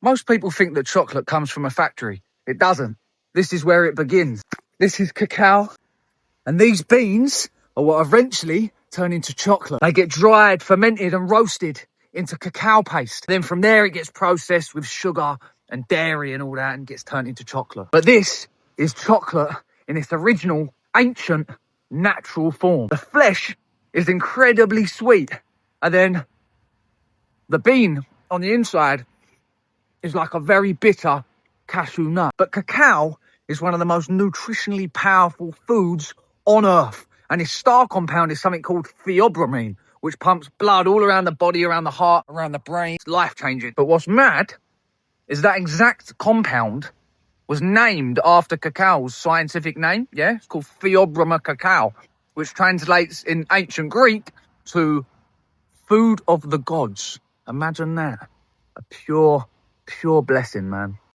Most people think that chocolate comes from a factory. It doesn't. This is where it begins. This is cacao, and these beans are what eventually turn into chocolate. They get dried, fermented and roasted into cacao paste. Then from there it gets processed with sugar and dairy and all that and gets turned into chocolate. But this is chocolate in its original, ancient, natural form. The flesh is incredibly sweet, and then the bean on the inside is like a very bitter cashew nut. But cacao is one of the most nutritionally powerful foods on earth. And its star compound is something called theobromine, which pumps blood all around the body, around the heart, around the brain. It's life-changing. But what's mad is that exact compound was named after cacao's scientific name. Yeah, it's called Theobroma cacao, which translates in ancient Greek to food of the gods. Imagine that. A pure blessing, man.